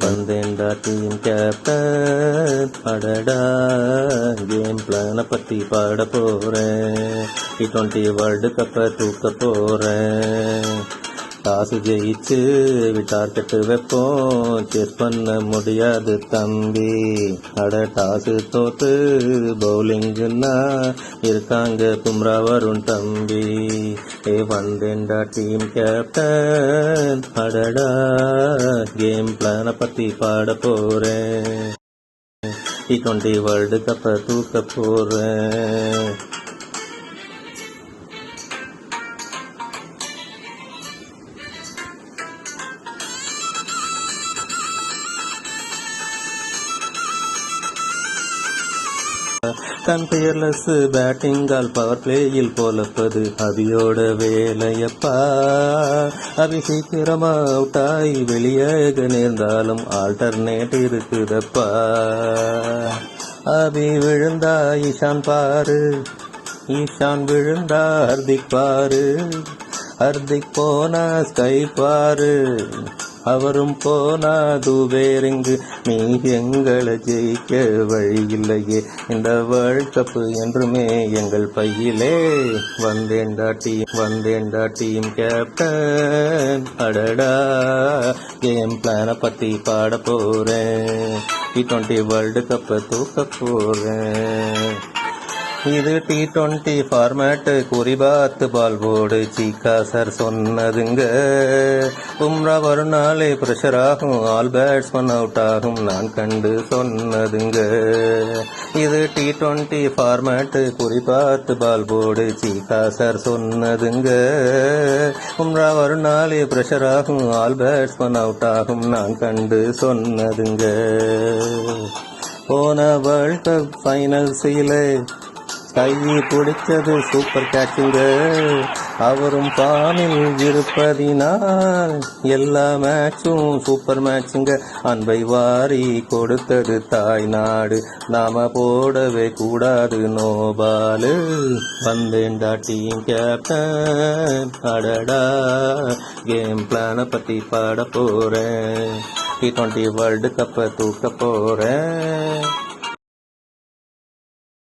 வந்தேன்டா team captain. அடடா game பிளான பத்தி பாட போறேன். T20 வேர்ல்டு கப்பை தூக்க போறேன். டாஸ் ஜெயிச்சு டார்கெட்டு வைப்போம். சேஸ் பண்ண முடியாது தம்பி. அட டாஸ் தோத்து பவுலிங்குன்னா இருக்காங்க பும்ரா வருண் தம்பி. வந்தேன்டா டீம் கேப்டன். அடடா கேம் பிளான பத்தி பாட போறேன். T20 வேர்ல்டு கப்பை தூக்க போறேன். தன் பெயர்லெஸ் பேட்டிங்கால் பவர் பிளேயில் போலப்பது அபியோட வேலையப்பா. அபி சீக்கிரமா அவுட்டாய் வெளியாக நேர்ந்தாலும் ஆல்டர்னேட் இருக்குதப்பா. அபி விழுந்தா ஈஷான் பாரு, ஈஷான் விழுந்தா ஹர்திக் பாரு, ஹர்திக் போனா ஸ்கை பாரு, அவரும் போனா தூவேரிங்கு. நீ எங்களை ஜெயிக்க வழியில்லையே, இந்த வேர்ல்ட் கப்பு என்றுமே எங்கள் பையிலே. வந்தேன்டா டீம் கேப்டன். அடடா கேம் பிளான பத்தி பாட போறேன். T20 வேர்ல்டு கப்பை தூக்க போறேன். இது T20 ஃபார்மேட், குறிபாத்து பால் போர்டு சீக்கா சார் சொன்னதுங்க. பும்ரா வருணாலே பிரஷர் ஆகும், ஆல் பேட்ஸ்மேன் அவுட் ஆகும் நான் கண்டு சொன்னதுங்க. இது T20 ஃபார்மேட், குறிபாத்து பால் போர்டு சீக்கா சார் சொன்னதுங்க. பும்ரா வருணாலே பிரஷர் ஆகும், ஆல் பேட்ஸ்மேன் அவுட் ஆகும் நான் கண்டு சொன்னதுங்க. போன வேர்ல்ட் கப் ஃபைனல்ஸிலே கையை பிடிச்சது சூப்பர் கேட்சுங்க. அவரும் பானில் இருப்பதினால் எல்லா மேட்சும் சூப்பர் மேட்சுங்க. அன்பை வாரி கொடுத்தது தாய் நாடு, நாம போடவே கூடாது நோபாலு. வந்தேன்டா டீம் கேப்டன். அடடா கேம் பிளான பத்தி பாட போறேன். T20 வேர்ல்டு கப்பை தூக்க போறேன்.